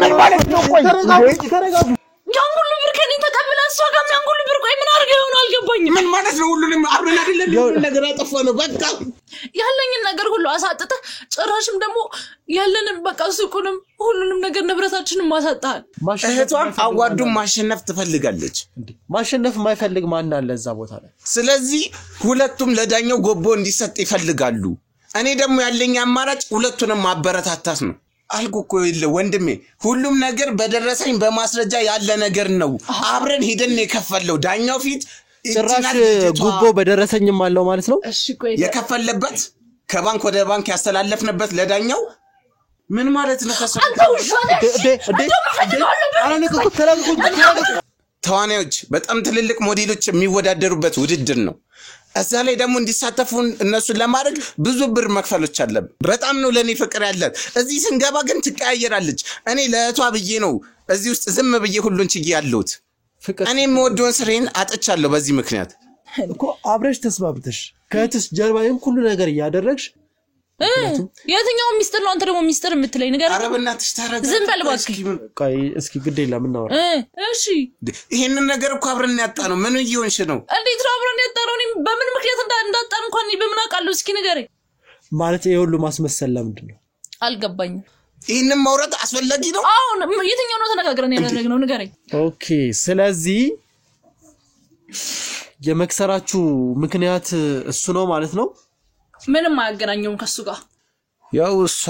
ምን ማለት ነው ቆይ ተረጋጉ ያንጉሉ ብር ከኔ ተቀበለ እሷ ጋር ያንጉሉ ብር ቆይ ምን አርገው ይሆን አልገባኝም ምን ማለት ነው ሁሉንም አብረን አይደለም ነገር አጠፋ ነው በቃ ያለኝን ነገር ሁሉ አሳጥተ ጭራሽም ደግሞ ያለንን በቃ ሱቁንም ሁሉንም ነገር ንብረታችንን ማሳጣል እህቷን አዋዱን ማሸነፍ ትፈልጋለች ማሸነፍ የማይፈልግ ማን አለ እዛ ቦታ ላይ ስለዚህ ሁለቱም ለዳኛው ጎቦ እንዲሰጥ ይፈልጋሉ እኔ ደግሞ ያለኝ አማራጭ ሁለቱንም ማበረታታት ነው አልኩኮ ይለ ወንድሜ ሁሉም ነገር በደረሰኝ በማስረጃ ያለ ነገር ነው አብረን ሄደን የከፈለው ዳኛው ፊት ጭራሽ ጉቦ በደረሰኝም አለው ማለት ነው እሺ ቆይ የከፈለበት ከባንክ ወደ ባንክ ያስተላለፍነበት ለዳኛው ምን ማለት ነው ተዋናዮች በጣም ትልልቅ ሞዴሎች የሚወዳደሩበት ውድድር ነው እዛ ላይ ደግሞ እንዲሳተፉ እነሱን ለማድረግ ብዙ ብር መክፈሎች አለ በጣም ነው ለኔ ፍቅር ያላት እዚህ ስንገባ ግን ትቀያየራለች እኔ ለእቷ ብዬ ነው እዚህ ውስጥ ዝም ብዬ ሁሉን ችዬ ያለሁት እኔ የምወደውን ስሬን አጥቻለሁ በዚህ ምክንያት እኮ አብረሽ ተስባብተሽ ከእትስ ጀርባዬን ሁሉ ነገር ያደረግሽ የትኛው ሚስጥር ነው አንተ ደግሞ ሚስጥር የምትለኝ ነገር አረብናትሽ ታረጋ ዝም በል እባክህ ቆይ እስኪ ግዴ ለምን ነው እሺ ይሄንን ነገር እኮ አብረን ያጣ ነው ምን ይሆንሽ ነው እንዴት ነው አብረን ያጣ ነው በምን ምክንያት እንዳጣን እንኳን በምን አውቃለሁ እስኪ ንገረኝ ማለት ይሄ ሁሉ ማስመሰል ለምንድን ነው አልገባኝም ይሄንን ማውራት አስፈላጊ ነው አሁን የትኛው ነው ተነጋግረን ያደረግነው ንገረኝ ኦኬ ስለዚህ የመክሰራችሁ ምክንያት እሱ ነው ማለት ነው ምንም አያገናኘውም ከሱ ጋር ያው እሷ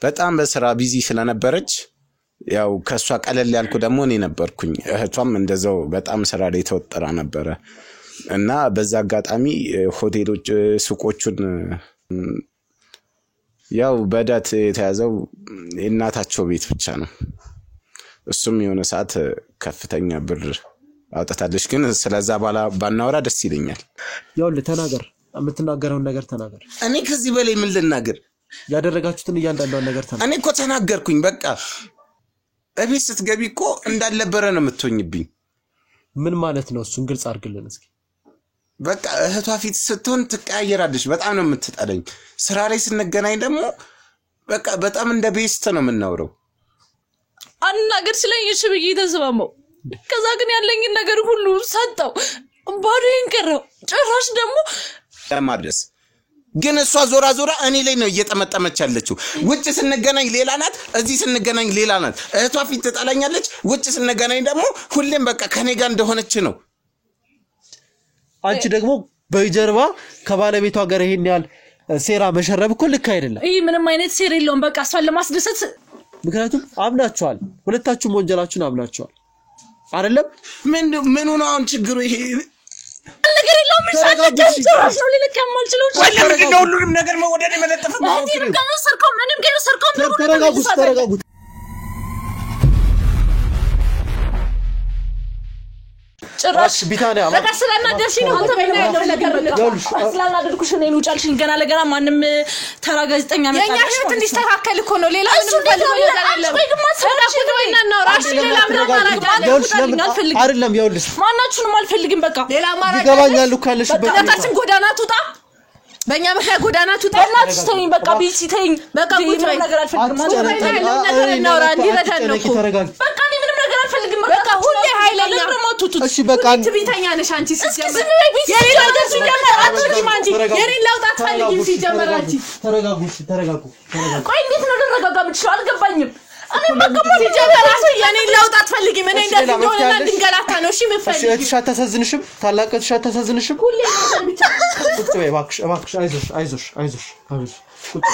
በጣም በስራ ቢዚ ስለነበረች ያው ከሷ ቀለል ያልኩ ደግሞ እኔ ነበርኩኝ እህቷም እንደዛው በጣም ስራ ላይ ተወጠራ ነበር እና በዛ አጋጣሚ ሆቴሎች ሱቆቹን ያው በዳት የተያዘው እናታቸው ቤት ብቻ ነው እሱም የሆነ ሰዓት ከፍተኛ ብር አውጥታለች ግን ስለዛ ባናወራ ደስ ይለኛል ያው ለተናገር የምትናገረው ነገር ተናገር እኔ ከዚህ በላይ ምን ልናገር ያደረጋችሁትን እያንዳንዱ ነገር ተናገር እኔ እኮ ተናገርኩኝ በቃ እቤት ስትገቢ እኮ እንዳልነበረ ነው የምትሆኝብኝ ምን ማለት ነው እሱን ግልጽ አድርግልን እስኪ በቃ እህቷ ፊት ስትሆን ትቀያየራለች በጣም ነው የምትጠለኝ ስራ ላይ ስንገናኝ ደግሞ በቃ በጣም እንደ ቤስት ነው የምናወራው አናገር ስለኝሽ ብዬ ተስማማው ከዛ ግን ያለኝን ነገር ሁሉ ሰጠው ባዶን ቀረው ጭራሽ ደግሞ ለማድረስ ግን እሷ ዞራ እኔ ላይ ነው እየተመጠመች ያለችው ውጭ ስንገናኝ ሌላ ናት እዚህ ስንገናኝ ሌላ ናት እህቷ ፊት ተጣላኛለች ውጭ ስንገናኝ ደግሞ ሁሌም በቃ ከኔ ጋር እንደሆነች ነው አንቺ ደግሞ በጀርባ ከባለቤቷ ጋር ይሄን ያህል ሴራ መሸረብ እኮ ልክ አይደለም ይሄ ምንም አይነት ሴራ የለውም በቃ እሷን ለማስደሰት ምክንያቱም አምናችኋል ሁለታችሁም ወንጀላችሁን አምናችኋል አይደለም ምን ሆነ አሁን ችግሩ ይሄ ነገር የለውም ጭራሽ ነው ልልከም አልችለው ወለምን ነው ሁሉንም ነገር መወደድ መለጠፍ ነው ሰርቆም ምንም ገና ሰርቆም ተረጋጉ ጭራሽ ቢታንያ በቃ ስለናደርሽ ነው አንተ በእና ያለው ነገር ስለናደርኩሽ ነው ይውጫልሽኝ ገና ለገና ማንም ተራ ጋዜጠኛ መጣ የኛ ህይወት እንዲስተካከል እኮ ነው ሌላ ምንም ፈልገው ነገር አይደለም ወይ ግን ማሰራሽት ወይና ነው ራሽ ሌላ ማራጅ አይደለም ይኸውልሽ ማናችሁንም አልፈልግም በቃ ሌላ ማራጅ ይገባኛል እኮ ካለሽበት በቃታችን ጎዳና ትውጣ በእኛ ምክንያት ጎዳና ትውጣ እናትሽ ተይኝ በቃ ቢሲ ተይኝ በቃ ቁጭ በይ ነገር አልፈልግም ማለት ነው ነገር እናውራ እንዲረዳን ነው በቃ እኔ ምንም ነገር አልፈልግም በቃ ሁሌ ኃይለኛ እሺ በቃ ትቢተኛ ነሽ አንቺ ሲጀመር የኔ ለውጥ ሲጀመር አትወጂም አንቺ የኔ ለውጥ አትፈልጊም ሲጀመር አንቺ ተረጋጉ ቆይ እንዴት ነው ልረጋጋ የምትችለው አልገባኝም እኔ በቃ ሲጀመር የኔ ለውጥ አትፈልጊም እኔ እንደዚህ እንደሆነና እንድንገላታ ነው እሺ የምፈልጊው እሺ እትሽ አታሳዝንሽም ታላቅትሽ አታሳዝንሽም ሁሌ ብቻ ቁጭ በይ እባክሽ አይዞሽ ቁጭ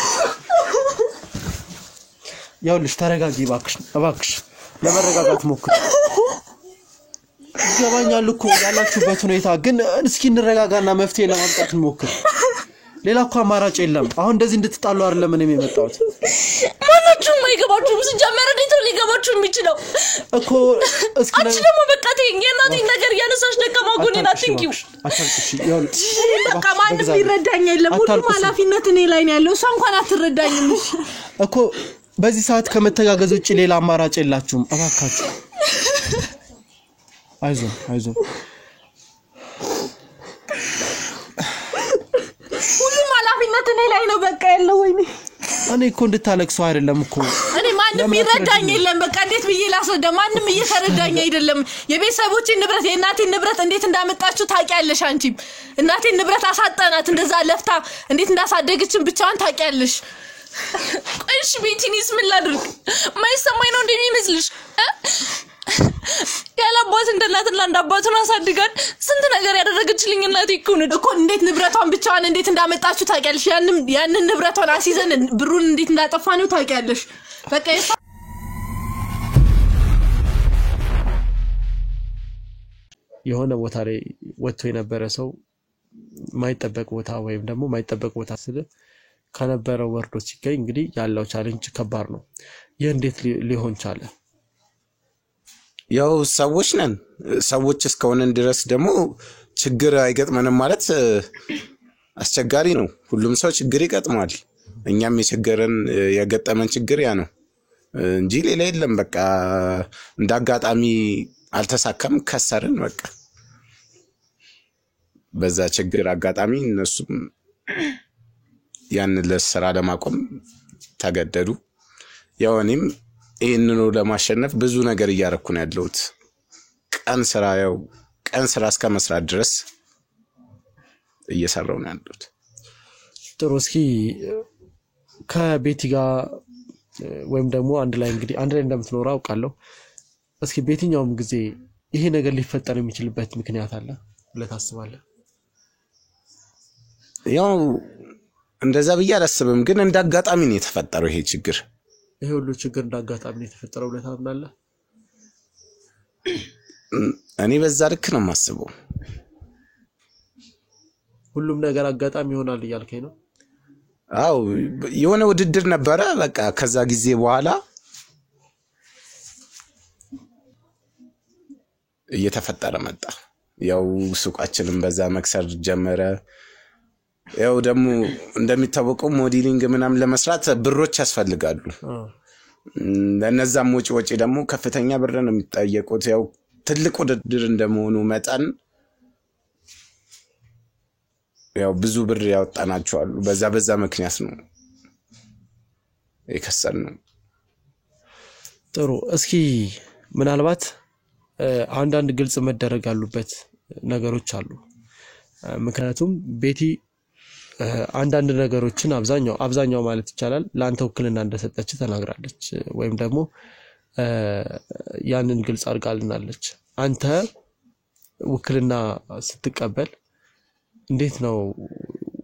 ያውልሽ ተረጋጊ እባክሽ ለመረጋጋት ሞክሪ ይገባኛል እኮ ያላችሁበት ሁኔታ ግን እስኪ እንረጋጋና መፍትሄ ለማምጣት እንሞክር ሌላ እኮ አማራጭ የለም አሁን እንደዚህ እንድትጣሉ አይደለም እኔም የመጣሁት ማናችሁም አይገባችሁም ሲጀመር እንዴት ነው ሊገባችሁ የሚችለው እኮ እስኪ አንቺ ደግሞ በቃ ተይኝ የእናቴን ነገር ያነሳሽ ደካማ ጎኔን አትንኪው አታልቅሽ ይኸውልሽ በቃ ማንም ይረዳኝ የለም ሁሉም ኃላፊነት እኔ ላይ ነው ያለው እሷ እንኳን አትረዳኝም እኮ በዚህ ሰዓት ከመተጋገዝ ውጪ ሌላ አማራጭ የላችሁም እባካችሁ አይዞህ ሁሉም ኃላፊነት እኔ ላይ ነው በቃ ያለው ወይኔ እኔ እኮ እንድታለቅሰው አይደለም እኮ እኔ ማንንም ይረዳኝ የለም በቃ እንዴት ብዬ ላስረዳ ማንንም እየተረዳኝ አይደለም የቤተሰቦቼን ንብረት የእናቴን ንብረት እንዴት እንዳመጣችሁ ታውቂያለሽ አንቺም እናቴን ንብረት አሳጣናት እንደዛ ለፍታ እንዴት እንዳሳደገችን ብቻዋን ታውቂያለሽ ቆይሽ ቤቲኒስ ምን ላድርግ ማይሰማኝ ነው እንደሚመስልሽ ያላባት እንደናትና እንዳባቱን አሳድጋን ስንት ነገር ያደረገችልኝ እናቴ እኮ እንዴት ንብረቷን ብቻዋን እንዴት እንዳመጣችሁ ታውቂያለሽ ያንን ንብረቷን አሲዘን ብሩን እንዴት እንዳጠፋ ነው ታውቂያለሽ በቃ የሆነ ቦታ ላይ ወጥቶ የነበረ ሰው ማይጠበቅ ቦታ ወይም ደግሞ ማይጠበቅ ቦታ ስለ ከነበረው ወርዶ ሲገኝ እንግዲህ ያለው ቻሌንጅ ከባድ ነው ይሄ እንዴት ሊሆን ቻለ ያው ሰዎች ነን ሰዎች እስከሆነን ድረስ ደግሞ ችግር አይገጥመንም ማለት አስቸጋሪ ነው ሁሉም ሰው ችግር ይገጥማል እኛም የገጠመን ችግር ያ ነው እንጂ ሌላ የለም በቃ እንዳጋጣሚ አልተሳካም ከሰርን በቃ በዛ ችግር አጋጣሚ እነሱም ያን ለስራ ለማቆም ተገደዱ ያው እኔም ይሄንን ለማሸነፍ ብዙ ነገር እያረኩ ነው ያለሁት ቀን ስራ እስከ መስራት ድረስ እየሰራው ነው ያለሁት ጥሩ እስኪ ከቤቲ ጋር ወይም ደግሞ አንድ ላይ እንደምትኖር አውቃለሁ እስኪ ቤቲኛውም ጊዜ ይሄ ነገር ሊፈጠር የሚችልበት ምክንያት አለ ብለህ ታስባለህ ያው እንደዛ ብዬ አላስብም ግን እንዳጋጣሚ ነው የተፈጠረው ይሄ ችግር ይሄ ሁሉ ችግር እንዳጋጣሚ ነው የተፈጠረው ብለህ ታምናለህ እኔ በዛ ልክ ነው የማስበው ሁሉም ነገር አጋጣሚ ይሆናል እያልከኝ ነው አው የሆነ ውድድር ነበረ በቃ ከዛ ጊዜ በኋላ እየተፈጠረ መጣ ያው ሱቃችንን በዛ መክሰር ጀመረ ያው ደግሞ እንደሚታወቀው ሞዴሊንግ ምናምን ለመስራት ብሮች ያስፈልጋሉ ለነዛም ወጪ ደግሞ ከፍተኛ ብር ነው የሚጠየቁት ያው ትልቅ ውድድር እንደመሆኑ መጠን ያው ብዙ ብር ያወጣናቸዋል በዛ ምክንያት ነው የከሰርነው ጥሩ እስኪ ምናልባት አንዳንድ ግልጽ መደረግ ያሉበት ነገሮች አሉ ምክንያቱም ቤቲ አንዳንድ ነገሮችን አብዛኛው ማለት ይቻላል ላንተ ወክልና እንደሰጠች ተናግራለች ወይም ደግሞ ያንን ግልጽ አርጋልናለች አንተ ወክልና ስትቀበል እንዴት ነው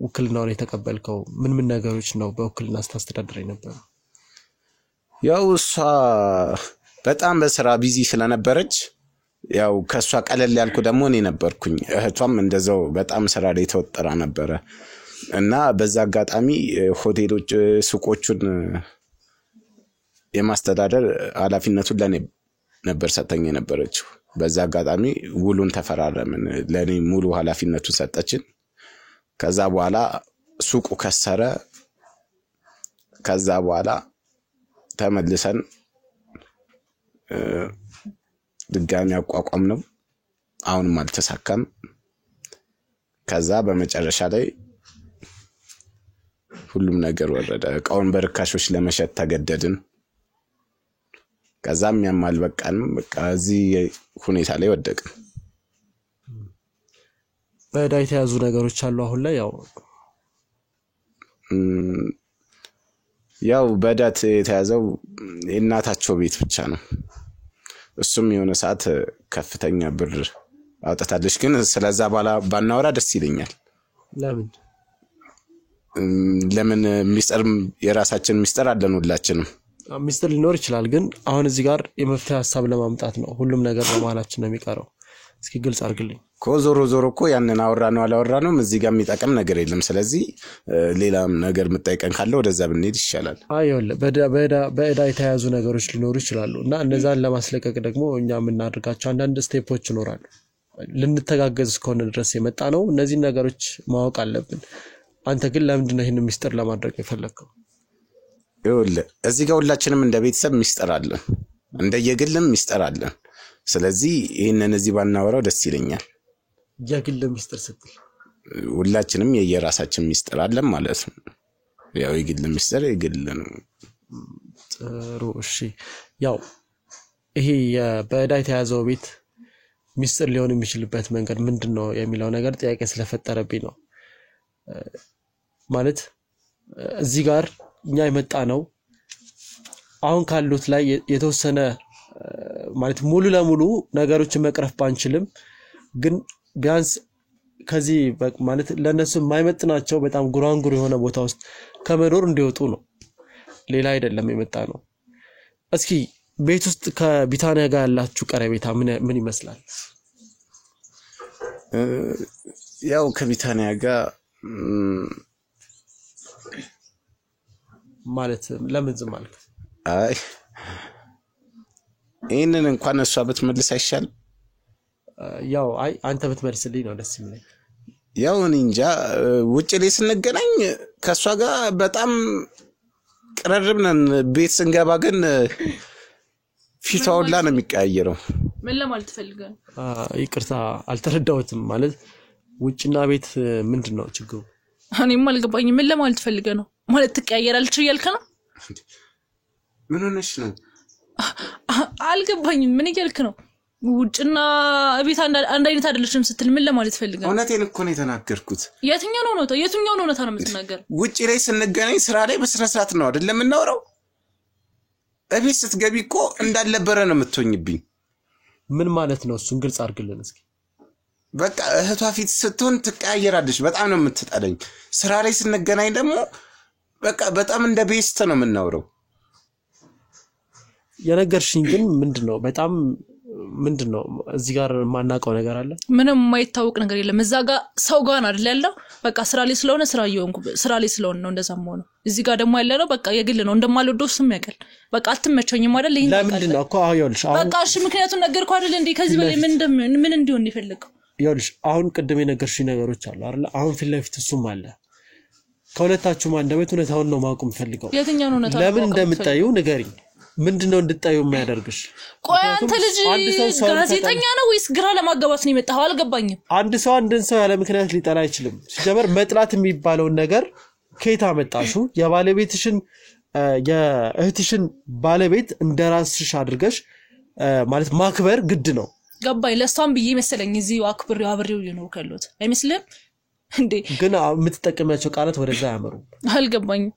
ወክልናውን የተቀበልከው ምን ነገሮች ነው በወክልና ስታስተዳድር ነበር ያው እሷ በጣም በስራ ቢዚ ስለነበረች ያው ከሷ ቀለል ያልኩ ደግሞ እኔ ነበርኩኝ እህቷም እንደዛው በጣም ስራ ላይ ተወጠራ ነበር እና በዛ አጋጣሚ ሆቴሎች ሱቆቹን የማስተዳደር ኃላፊነቱን ለኔ ነበር ሰጠኝ የነበረችው በዛ አጋጣሚ ውሉን ተፈራረምን ለኔ ሙሉ ኃላፊነቱን ሰጠችን ከዛ በኋላ ሱቁ ከሰረ ከዛ በኋላ ተመልሰን ድጋሚ አቋቋም ነው አሁንም አልተሳካም ከዛ በመጨረሻ ላይ ሁሉም ነገር ወረደ እቃውን በርካሾች ለመሸጥ ተገደድን ከዛም ያማል በቃ እዚህ ሁኔታ ላይ ወደቅን በዳይ ተያዙ ነገሮች አሉ አሁን ላይ ያው በዳት የተያዘው እናታቸው ቤት ብቻ ነው እሱም የሆነ ሰዓት ከፍተኛ ብር አውጣታለች ግን ስለዛ ባናወራ ደስ ይለኛል ለምን ሚስጥር የራሳችን ሚስጥር አለን ሁላችንም ሚስጥር ሊኖር ይችላል ግን አሁን እዚህ ጋር የመፍትሄ ሐሳብ ለማምጣት ነው ሁሉም ነገር በማላችን ነው የሚቀረው እስኪ ግልጽ አርግልኝ ዞሮ እኮ ያንን አላወራነው እዚህ ጋር የሚጠቀም ነገር የለም ስለዚህ ሌላም ነገር መጠይቀን ካለ ወደዛ ብንሄድ ይሻላል አይወለ በእዳ የተያዙ ነገሮች ሊኖሩ ይችላሉ እና እነዛን ለማስለቀቅ ደግሞ እኛ የምናደርጋቸው አንዳንድ ስቴፖች ይኖራሉ ልንተጋገዝ እስከሆነ ድረስ የመጣ ነው እነዚህ ነገሮች ማወቅ አለብን አንተ ግን ለምንድን ነው ይሄንን ሚስጥር ለማድረግ የፈለከው እዚህ ጋር ሁላችንም እንደ ቤተሰብ ሚስጥር አለን እንደየግልም ሚስጥር አለን ስለዚህ ይሄንን እዚህ ባናወራው ደስ ይለኛል የግል ሚስጥር ስትል ሁላችንም የየራሳችን ሚስጥር አለን ማለት ነው ያው የግል ሚስጥር የግል ነው። ጥሩ እሺ ያው ይሄ በዕዳ የተያዘው ቤት ሚስጥር ሊሆን የሚችልበት መንገድ ምንድነው የሚለው ነገር ጥያቄ ስለፈጠረብኝ ነው። ማለት እዚህ ጋር እኛ የመጣ ነው አሁን ካሉት ላይ የተወሰነ ማለት ሙሉ ለሙሉ ነገሮችን መቅረፍ ባንችልም ግን ቢያንስ ከዚህ ማለት ለነሱ የማይመጥናቸው በጣም ጉራንጉር የሆነ ቦታ ውስጥ ከመኖር እንዲወጡ ነው። ሌላ አይደለም የመጣ ነው። እስኪ ቤት ውስጥ ከቢታንያ ጋር ያላችሁ ቀረቤታ ምን ይመስላል? ያው ከቢታንያ ጋር ማለት ለምን ዝም አልክ? አይ ይሄንን እንኳን እሷ ብትመልስ አይሻልም? ያው አይ አንተ ብትመልስልኝ ነው ደስ የሚለኝ። ያው እንጃ ውጭ ላይ ስንገናኝ ከሷ ጋር በጣም ቅርርብ ነን። ቤት ስንገባ ግን ፊቷውላ ነው የሚቀያየረው። ምን ለማለት ፈልገህ? ይቅርታ አልተረዳሁትም። ማለት ውጭና ቤት ምንድነው ችግሩ? እኔም አልገባኝም። ምን ለማለት ፈልገህ ነው? ማለት ትቀያየራለች እያልክ ነው? ምን ሆነሽ ነው? አልገባኝም። ምን እያልክ ነው? ውጭና ቤት አንድ አይነት አይደለችም ስትል ምን ለማለት ፈልገህ? እውነቴን እኮ ነው የተናገርኩት። የትኛው ነው እውነታ ነው የምትናገር? ውጭ ላይ ስንገናኝ ስራ ላይ በስነ ስርዓት ነው አይደል የምናወራው? እቤት ስትገቢ እኮ እንዳልነበረ ነው የምትሆኝብኝ። ምን ማለት ነው? እሱን ግልጽ አድርግልን እስኪ። በቃ እህቷ ፊት ስትሆን ትቀያየራለች። በጣም ነው የምትጠለኝ። ስራ ላይ ስንገናኝ ደግሞ በቃ በጣም እንደ ቤስት ነው የምናወራው። የነገርሽኝ ግን ምንድነው? በጣም ምንድነው? እዚህ ጋር ማናቀው ነገር አለ? ምንም የማይታወቅ ነገር የለም። እዛ ጋር ሰው ጋር አይደል ያለው? በቃ ስራ ላይ ስለሆነ ስራ ላይ ስለሆነ ነው እንደዛም ሆነ። እዚህ ጋር ደግሞ ያለ ነው በቃ የግል ነው። እንደማልወደው እሱም ያውቃል። በቃ አትመቸኝም አይደል? ይሄን ለምንድን ነው እኮ ይኸውልሽ፣ አሁን በቃ እሺ ምክንያቱም ነገርኩህ አይደል እንዴ? ከዚህ በላይ ምን እንዲሆን ይፈልጋል? ይኸውልሽ አሁን ቅድም የነገርሽኝ ነገሮች አሉ አይደል? አሁን ፊት ለፊት እሱም አለ። ከሁለታችሁም አንደበት እውነታውን ነው ማወቅ የምፈልገው። የትኛው ነው እውነታው? ለምን እንደምታዩ ንገሪኝ። ምንድነው እንድታዩ የሚያደርግሽ? ቆይ አንተ ልጅ ጋዜጠኛ ነው ወይስ ግራ ለማጋባት ነው የመጣው? አልገባኝም። አንድ ሰው አንድን ሰው ያለ ምክንያት ሊጠላ አይችልም። ሲጀመር መጥላት የሚባለው ነገር ከየት አመጣሹ? የባለቤትሽን የእህትሽን ባለቤት እንደራስሽ አድርገሽ ማለት ማክበር ግድ ነው። ገባኝ። ለሷም ብዬ መሰለኝ እዚህ አብሬው ነው ከሎት አይመስልም እንዴ? ግን የምትጠቀሚያቸው ቃላት ወደዛ ያመሩ። አልገባኝም።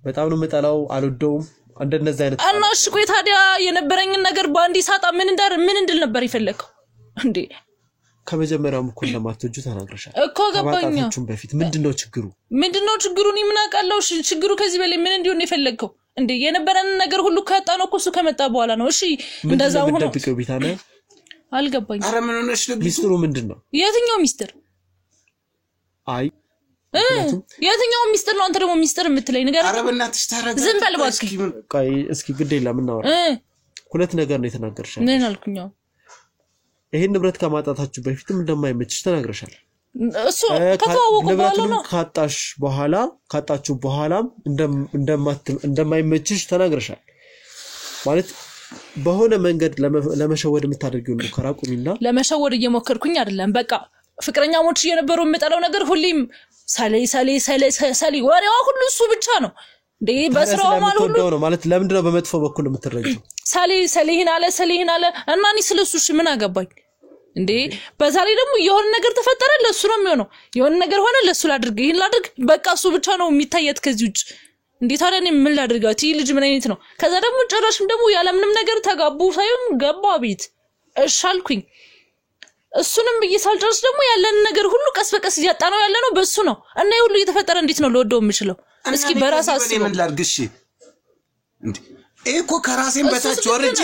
በጣም ነው የምጠላው፣ አልወደውም እንደነዛ አይነት እና እሺ ቆይ ታዲያ የነበረኝን ነገር ባንዲ ሳጣ ምን እንድል ነበር ይፈልከው እንዴ? ከመጀመሪያውም እኮ ለማትወጁ ተናግረሻል እኮ ገባኝ። ከማጣታችሁም በፊት ምንድነው ችግሩ? እኔ ምን አውቃለሁ? ችግሩ ከዚህ በላይ ምን እንዲሆን ይፈልከው እንዴ? የነበረንን ነገር ሁሉ ካጣ ነው እኮ እሱ ከመጣ በኋላ ነው። እሺ እንደዛው ሆኖ ምንድነው ቢታንያ? አልገባኝም። ኧረ ምን ሆነሽ ነው? ሚስጥሩ ምንድነው? የትኛው ሚስጥር? አይ የትኛው ሚስጥር ነው? አንተ ደግሞ ሚስጥር የምትለኝ ነገር? ኧረ በእናትሽ ታረጋ። ዝም በል እባክህ። ቆይ እስኪ ግድ የለም እናወራ። ሁለት ነገር ነው የተናገርሻል። ምን አልኩኝ? ይሄን ንብረት ከማጣታችሁ በፊትም እንደማይመችሽ ተናግረሻል። እሱ ከተዋወቁ በኋላ ነው። ካጣችሁ በኋላም እንደማይመችሽ ተናግረሻል። ማለት በሆነ መንገድ ለመሸወድ የምታደርጊው ነው። ከራቁሚና ለመሸወድ እየሞከርኩኝ አይደለም። በቃ ፍቅረኛሞች እየነበሩ የምጠላው ነገር ሁሌም ሰሌ ወሬዋ ሁሉ እሱ ብቻ ነው እንዴ? በስራው ማለት ሁሉ ነው ማለት ለምንድን ነው በመጥፎ በኩል የምትረጂው? ሰሌህን አለ እና እኔ ስለሱ እሺ ምን አገባኝ እንዴ? በዛ ላይ ደግሞ የሆነ ነገር ተፈጠረ ለሱ ነው የሚሆነው። የሆነ ነገር ሆነ ለሱ ላድርግ ይሄን ላድርግ በቃ እሱ ብቻ ነው የሚታየት ከዚህ ውጭ። እንዴ ታዲያ እኔ ምን ላድርጋት? ይሄ ልጅ ምን አይነት ነው? ከዛ ደግሞ ጭራሽም ደግሞ ያለምንም ነገር ተጋቡ ሳይሆን ገባ ቤት እሺ አልኩኝ። እሱንም በየሳልጨርስ ደግሞ ያለን ነገር ሁሉ ቀስ በቀስ ያጣነው ያለነው በሱ ነው። እና ይሄ ሁሉ እየተፈጠረ እንዴት ነው ለወደው የምችለው? እስኪ በራስ አስብ። ምን ላድርግሽ እንዴ? እኮ ከራሴን በታች ወርጂ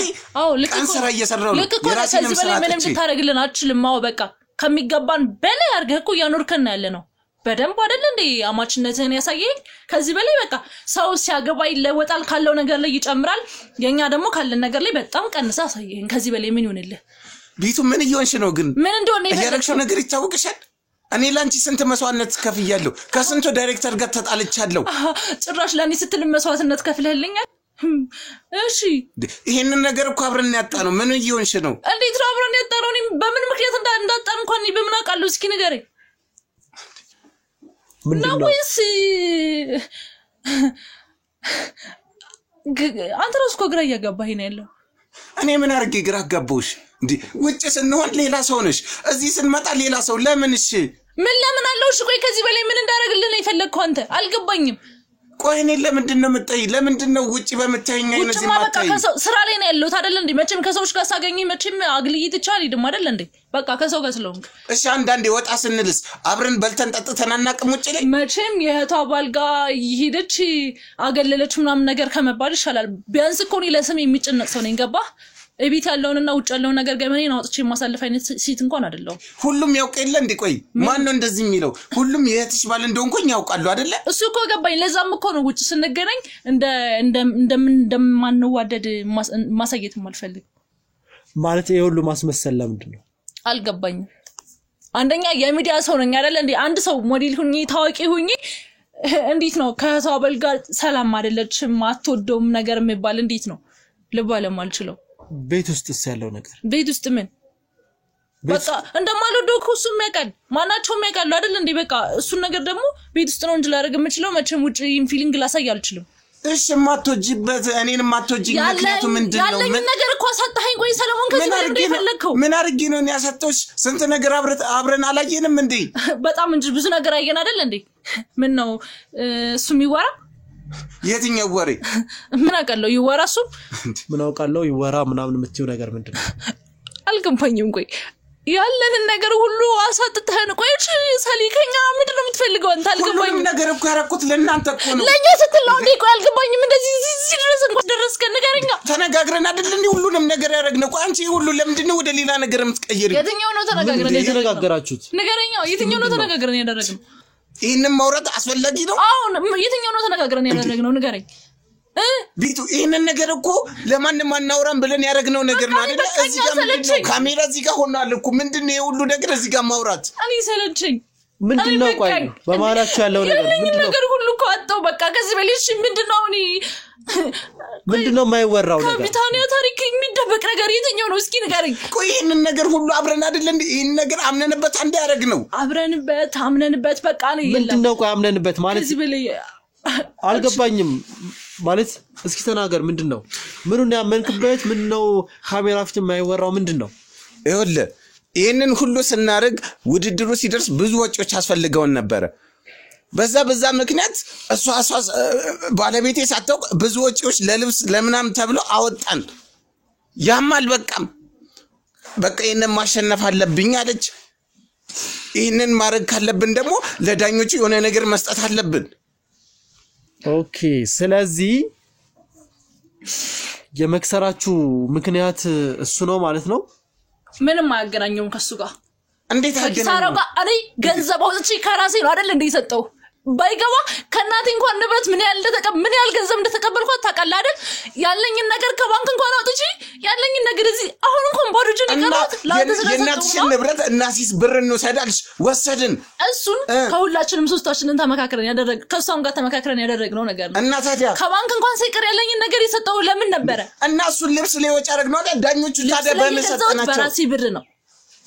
ቀን ስራ እየሰራው ነው። የራሴንም ስራ ምንም ልታረግልን አትችልም። በቃ ከሚገባን በላይ አርገህ እኮ ያኖርከን ያለነው በደንብ አይደል እንዴ? አማችነትህን ያሳየኝ። ከዚህ በላይ በቃ ሰው ሲያገባ ይለወጣል፣ ካለው ነገር ላይ ይጨምራል። የኛ ደግሞ ካለን ነገር ላይ በጣም ቀንሳ አሳየኝ። ከዚህ በላይ ምን ይሆንልህ? ቢቱ ምን እየሆንሽ ነው ግን? ምን እንደሆነ ያረክሽው ነገር ይታወቅሻል። እኔ ላንቺ ስንት መስዋዕትነት ከፍያለሁ። ከስንቱ ዳይሬክተር ጋር ተጣልቻለሁ። ጭራሽ ለኔ ስትል መስዋዕትነት ከፍለህልኛል። እሺ ይሄንን ነገር እኮ አብረን ያጣነው። ምን እየሆንሽ ነው? እንዴት ነው አብረን ያጣነው? እኔ በምን ምክንያት እንዳጣን እንኳን በምን አውቃለሁ? እስኪ ንገረኝ። ምንድነው? ወይስ አንተ ራስህ እኮ ግራ እያጋባህ ነው ያለው እኔ ምን አርጌ ግራ አጋባውሽ እንዴ ውጭ ስንሆን ሌላ ሰው ነሽ እዚህ ስንመጣ ሌላ ሰው ለምን እሺ ምን ለምን አለው እሺ ቆይ ከዚህ በላይ ምን እንዳረግልህ ነው የፈለግከው አንተ አልገባኝም ቆይ እኔ ለምንድነው መጣይ ለምንድነው ውጪ በመታየኝ አይነዚህ ማጣይ ከሰው ስራ ላይ ነው ያለው አይደል እንዴ መቼም ከሰዎች ጋር ሳገኘኝ መቼም አግልይት ይቻል ይደም አይደል እንዴ በቃ ከሰው ጋር ስለሆንክ እሺ አንዳንዴ ወጣ ስንልስ አብረን በልተን ጠጥተን አናቅም ውጪ ላይ መቼም የእህቷ ባል ጋር ይሄደች አገለለች ምናምን ነገር ከመባል ይሻላል ቢያንስ እኮ ነው ለስም የሚጨነቅ ሰው ነኝ ገባህ እቤት ያለውንና ውጭ ያለውን ነገር ገመኔን አውጥቼ ማሳለፍ አይነት ሲት እንኳን አይደለም ሁሉም ያውቅ የለ እንዴ ቆይ ማን ነው እንደዚህ የሚለው ሁሉም የእህትሽ ባል እንደሆንኩኝ ያውቃሉ አይደለ እሱ እኮ ገባኝ ለዛም እኮ ነው ውጭ ስንገናኝ እንደማንዋደድ ማሳየት ማልፈልግ ማለት ይሄ ሁሉ ማስመሰል ለምንድን ነው አልገባኝም አንደኛ የሚዲያ ሰው ነኝ አይደል እንዴ አንድ ሰው ሞዴል ሁኚ ታዋቂ ሁኚ እንዴት ነው ከሰው ባል ጋር ሰላም አይደለችም አትወደውም ነገር የሚባል እንዴት ነው ልባለም አልችለው ቤት ውስጥስ ያለው ነገር ቤት ውስጥ ምን በቃ እንደማልወደው እሱም ያውቃል ማናቸውም ያውቃሉ አይደል እንዴ በቃ እሱን ነገር ደግሞ ቤት ውስጥ ነው እንጂ ላደርግ የምችለው መቼም ውጪ ፊሊንግ ላሳይ አልችልም እሺ ማትወጂበት እኔን ማትወጂኝ ምክንያቱ ምንድነው ምን ነገር እኮ አሳጣኸኝ ቆይ ሰለሞን ከዚህ በላይ እንደ ፈለግከው ምን አርጌ ነው ያሰጠውሽ ስንት ነገር አብረን አላየንም እንዴ በጣም እንጂ ብዙ ነገር አየን አይደል እንዴ ምን ነው እሱም ይወራ የትኛው ወሬ ምን አቀለው ይወራ እሱ ምን አውቃለሁ ይወራ ምናምን የምትይው ነገር ምንድነው አልገባኝም ቆይ ያለንን ነገር ሁሉ አሳጥተህን ቆይ እሺ ሰሊከኛ ምንድነው የምትፈልገው አንተ አልገባኝም ሁሉ ነገር እኮ ያረኩት ለእናንተ እኮ ነው ለኛ ስትለው እንዴ ቆይ አልገባኝም እንደዚህ እዚህ ድረስ እንኳን ደረስከ ንገረኛ ተነጋግረን አይደል እንዴ ሁሉንም ነገር ያረግነው ቆይ አንቺ ሁሉ ለምንድነው ወደ ሌላ ነገር የምትቀየሪ የትኛው ነው ተነጋግረን የተነጋገራችሁት ንገረኛ የትኛው ነው ተነጋግረን ያደረግነው ይሄንን ማውራት አስፈላጊ ነው አሁን የትኛው ነው ተነጋግረን ያደረግነው ንገረኝ ቢቱ ይሄንን ነገር እኮ ለማንም አናውራም ብለን ያረግነው ነገር ነው አይደል እዚህ ጋር ምንድነው ካሜራ እዚህ ጋር ሆኗል እኮ ምንድነው የሁሉ ነገር እዚህ ጋር ማውራት እኔ ሰለቸኝ ምንድነው ቆይ በማላችሁ ያለው ነገር ሁሉ እኮ አጣው በቃ ከዚህ በልሽ ምንድነው እኔ ምንድነው የማይወራው ነገር ከቢታኒያ ታሪክ የሚደበቅ ነገር የትኛው ነው እስኪ ንገረኝ ቆይ ይሄንን ነገር ሁሉ አብረን አይደል እንዴ ይሄን ነገር አምነንበት አንድ ያረግነው አምነንበት በቃ ነው ይላል ምንድነው ቆይ አምነንበት ማለት ከዚህ በላይ አልገባኝም ማለት እስኪ ተናገር ምንድነው ምኑን ያመንክበት ምንድነው ካሜራ ፊት የማይወራው ምንድነው ይኸውልህ ይሄንን ሁሉ ስናረግ ውድድሩ ሲደርስ ብዙ ወጪዎች አስፈልገውን ነበር በዛ ምክንያት እሷ ባለቤቴ ሳትወቅ ብዙ ወጪዎች ለልብስ ለምናም ተብሎ አወጣን ያማል በቃ ይሄንን ማሸነፍ አለብኝ አለች ይሄንን ማድረግ ካለብን ደግሞ ለዳኞቹ የሆነ ነገር መስጠት አለብን ኦኬ ስለዚህ የመክሰራችሁ ምክንያት እሱ ነው ማለት ነው ምንም አያገናኘውም ከሱ ጋር እንዴት አገናኘው ሳራጋ አሬ ገንዘብ አውጥቼ ከራሴ ነው አይደል እንደ ይሰጠው ባይገባ ከናቴ እንኳን ንብረት ምን ያህል ገንዘብ እንደተቀበልኩ ታውቃለህ አይደል ያለኝን ነገር ከባንክ እንኳን አውጥቼ ያለኝን ነገር እዚህ አሁን እንኳን ባዶ እጄን ይቀርባት የእናትሽን ንብረት እናሲስ ብር ነው ሰዳልሽ ወሰድን እሱን ከሁላችንም ሶስታችንን ተመካክረን ከሷም ጋር ተመካክረን ያደረግነው ነገር ነው እና ታዲያ ከባንክ እንኳን ሳይቀር ያለኝን ነገር ይሰጠው ለምን ነበር እና እሱን ልብስ ሊወጭ አረግነው አይደል ዳኞቹ ታዲያ በመሰጠናቸው በራሴ ብር ነው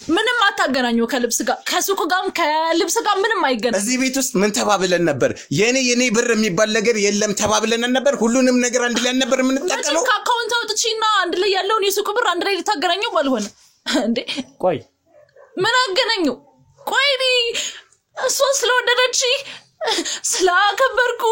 ምንም አታገናኙ ከልብስ ጋር ከሱቁ ጋር ከልብስ ጋር ምንም አይገናኝ እዚህ ቤት ውስጥ ምን ተባብለን ነበር የኔ ብር የሚባል ነገር የለም ተባብለን ነበር ሁሉንም ነገር አንድ ላይ ነበር ምን ተጠቀመው ከአካውንት አውጥቼና አንድ ላይ ያለውን የሱቁ ብር አንድ ላይ ልታገናኙ ባልሆነ እንዴ ቆይ ምን አገናኙ ቆይ እሷ ስለወደደች ስላከበርኩ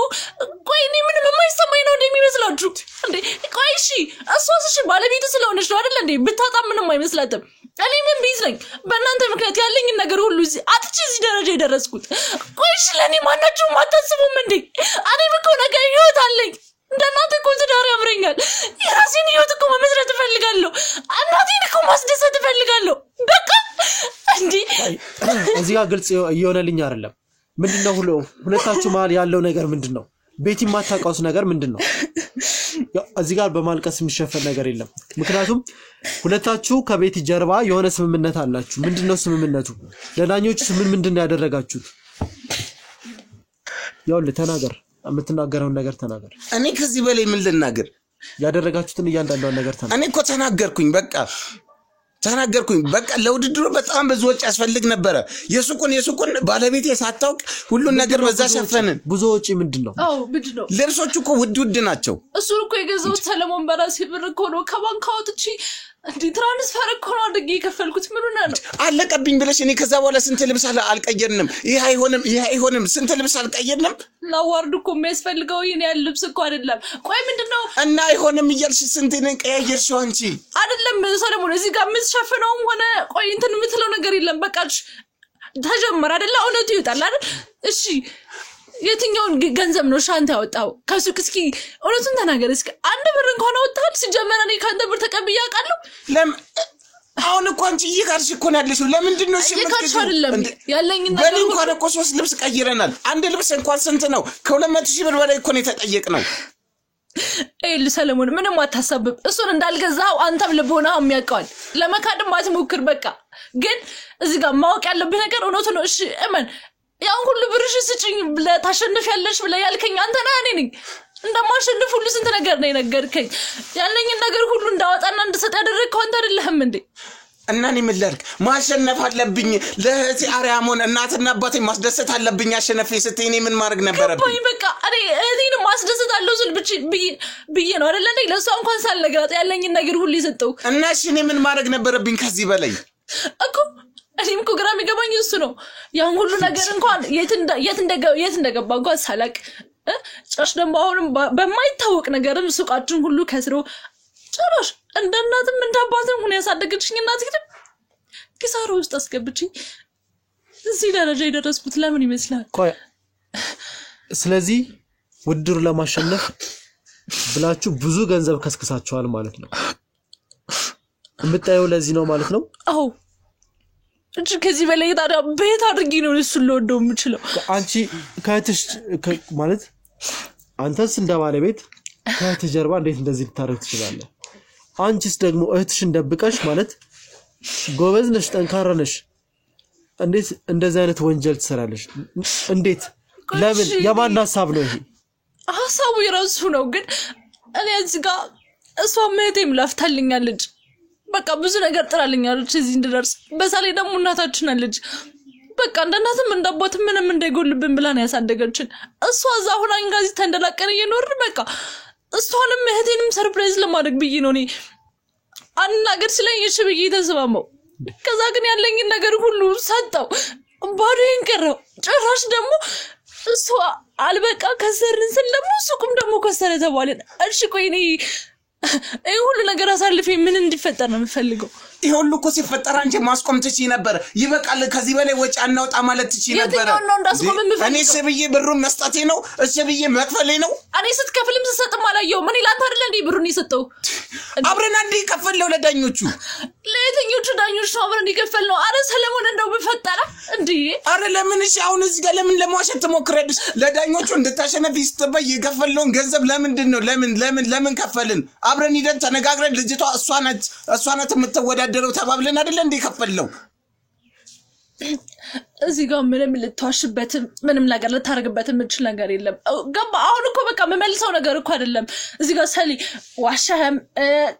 ቆይ ምንም የማይሰማኝ ነው እንደሚመስላችሁ እንዴ ቆይ እሺ እሷስ ባለቤት ስለሆነች ነው አይደል እንዴ ብታጣ ምንም አይመስላትም እኔ ምን ቢዝነኝ በእናንተ ምክንያት ያለኝ ነገር ሁሉ እዚህ አጥቼ እዚህ ደረጃ የደረስኩት ቆይ እሺ ለኔ ማናችሁም አታስቡም እንዴ እኔም እኮ ነገር ህይወት አለኝ እንደናንተ እኮ ትዳር ያምረኛል የራሴን ህይወት እኮ መመስረት እፈልጋለሁ እናቴን እኮ ማስደሰት እፈልጋለሁ በቃ እንዴ እዚህ ጋር ግልጽ እየሆነልኝ አይደለም ምንድነው ሁለታችሁ መሃል ያለው ነገር ምንድነው ቤቲ ማታውቀውስ ነገር ምንድነው እዚህ ጋር በማልቀስ የሚሸፈን ነገር የለም ምክንያቱም ሁለታችሁ ከቤቲ ጀርባ የሆነ ስምምነት አላችሁ ምንድነው ስምምነቱ ለዳኞቹ ምንድነው ያደረጋችሁት ያው ለተናገር የምትናገረውን ነገር ተናገር እኔ ከዚህ በላይ ምን ልናገር ያደረጋችሁትን እያንዳንዷን ነገር ተናገር እኔ እኮ ተናገርኩኝ በቃ ተናገርኩኝ በቃ ለውድድሩ በጣም ብዙ ወጪ ያስፈልግ ነበር የሱቁን ባለቤቴ ሳታውቅ ሁሉን ነገር በዛ ሸፈንን ብዙ ወጪ ምንድነው አው ምንድነው ልብሶቹ እኮ ውድ ናቸው እሱን እኮ የገዛው ሰለሞን በራሴ ብር እኮ ነው ከባንክ አውጥቼ እንዴ ትራንስፈር እኮ ነው አድርጌ የከፈልኩት ምን ሆነ ነው አለቀብኝ ብለሽ እኔ ከዛ በኋላ ስንት ልብስ አልቀየርንም ይሄ አይሆንም ስንት ልብስ አልቀየርንም ላዋርድ እኮ የሚያስፈልገው ይሄን ያህል ልብስ እኮ አይደለም ቆይ ምንድነው እና አይሆንም እያልሽ ስንት ነን ቀያየርሽው አንቺ አይደለም ሰለሞን እዚህ ጋር ምትሸፍነውም ሆነ ቆይ እንትን ምትለው ነገር የለም በቃሽ ተጀመረ አይደለ እውነቱ ይወጣል አይደል እሺ የትኛውን ገንዘብ ነው ሻንታ ያወጣው ከሱቅ እስኪ እውነቱን ተናገር እስኪ አንድ ብር እንኳን አወጣል ሲጀመረ እኔ ካንተ ብር ተቀብዬ አውቃለሁ አሁን እኮ አንቺ ይካርሽ እኮ ያለሽው ለምንድን ነው ይካርሽ አይደለም ያለኝ ነገር በእኔ እንኳን እኮ 3 ልብስ ቀይረናል አንድ ልብስ እንኳን ስንት ነው ከ200,000 ብር በላይ እኮ ነው የተጠየቅነው ኤል ሰለሞን ምንም አታሳብብ እሱን እንዳልገዛው አንተም ልቦና የሚያውቀዋል ለመካድም አትሞክር በቃ ግን እዚህ ጋር ማወቅ ያለብህ ነገር እውነቱ ነው እሺ እመን ያን ሁሉ ብርሽ ስጭኝ ለታሸንፍ ያለሽ ብለ ያልከኝ አንተ ነህ እኔ ነኝ እንደማሸንፍ ሁሉ ስንት ነገር ነው የነገርከኝ ያለኝ ነገር ሁሉ እንዳወጣና እንድሰጥ ያደረግከው አንተ አይደለህም እንዴ እና እኔ ምን ላድርግ ማሸነፍ አለብኝ ለእህቴ አርያሞን እናትና አባቴ ማስደሰት አለብኝ አሸነፍ ስትይ እኔ ምን ማድረግ ነበረብኝ በቃ እኔ እህቴን ማስደሰት አለው ስል ብዬ ነው አይደል እንዴ ለሷ እንኳን ሳልነግራት ያለኝ ነገር ሁሉ ይሰጠው እና እሺ እኔ ምን ማድረግ ነበረብኝ ከዚህ በላይ እኮ እኔም እኮ ግራ የሚገባኝ እሱ ነው ያን ሁሉ ነገር እንኳን የት እንደገባ እንኳን ሳላቅ ጭራሽ ደግሞ አሁንም በማይታወቅ ነገርም ሱቃችን ሁሉ ከስሮ ጭራሽ እንደ እናትም እንደ አባትም ሆነ ያሳደገችኝ እናት ግን ኪሳራ ውስጥ አስገብችኝ እዚህ ደረጃ የደረስኩት ለምን ይመስላል ቆይ ስለዚህ ውድድሩ ለማሸነፍ ብላችሁ ብዙ ገንዘብ ከስከሳችኋል ማለት ነው የምታየው ለዚህ ነው ማለት ነው አዎ እቺ ከዚህ በላይ ታዲያ ቤት አድርጊ ነው እሱ ለወደው የምችለው አንቺ ከእህትሽ ማለት አንተስ እንደ ባለቤት ከእህትሽ ጀርባ እንዴት እንደዚህ ልታረግ ትችላለህ አንቺስ ደግሞ እህትሽን ደብቀሽ ማለት ጎበዝ ነሽ ጠንካራ ነሽ እንዴት እንደዚህ አይነት ወንጀል ትሰራለሽ እንዴት ለምን የማን ሐሳብ ነው ይሄ ሐሳቡ የራሱ ነው ግን እኔ እዚህ ጋር እሷ መቴም ላፍታልኛለች በቃ ብዙ ነገር ጥራልኛለች እዚህ እንድደርስ በዛላይ ደግሞ እናታችን አለች በቃ እንደናትም እንደአባትም ምንም እንዳይጎልብን ብላ ነው ያሳደገችን እሷ እዛ ሆና እንጋዚ ተንደላቀነ እየኖርን በቃ እሷንም እህቴንም ሰርፕራይዝ ለማድረግ ብዬ ነው እኔ አናገር ስለኝሽ ብዬ ተስማማው ከዛ ግን ያለኝ ነገር ሁሉ ሰጣው ባዶን ቀረው ጭራሽ ደግሞ እሷ አልበቃ ከሰርን ስል ደግሞ ሱቁም ደግሞ ከሰረ ተባለ እሺ ቆይ እኔ ሁሉ ነገር አሳልፌ ምን እንዲፈጠር ነው የምፈልገው ይሄ ሁሉ እኮ ሲፈጠር አንቺ ማስቆም ትችይ ነበር ይበቃል ከዚህ በላይ ወጪ አናውጣ ማለት ትችይ ነበር እኔ ሰብዬ ብሩን መስጠቴ ነው እሰብዬ መክፈሌ ነው እኔ ስትከፍልም ተሰጥም አላየው ምን ይላንተ አይደል እንዴ ብሩን ይሰጠው አብረን አንዴ ከፈለው ለዳኞቹ ለየትኞቹ ዳኞች ነው አብረን ይከፈል ነው አረ ሰለሞን እንደው በፈጠረ እንዴ አረ ለምን እሺ አሁን እዚህ ጋር ለምን ለማዋሸት ትሞክራለሽ ለዳኞቹ እንድታሸነፍ ይስተበይ ይከፈለውን ገንዘብ ለምንድነው ለምን ከፈልን አብረን ሄደን ተነጋግረን ልጅቷ እሷ ናት የምትወዳደረው ተባብለን አይደል እንዴ ከፈለው እዚህ ጋር ምንም ልትዋሽበት ምንም ነገር ልታረግበት የምትችል ነገር የለም ገባ አሁን እኮ በቃ መመልሰው ነገር እኮ አይደለም እዚህ ጋር ሰሊ ዋሻህም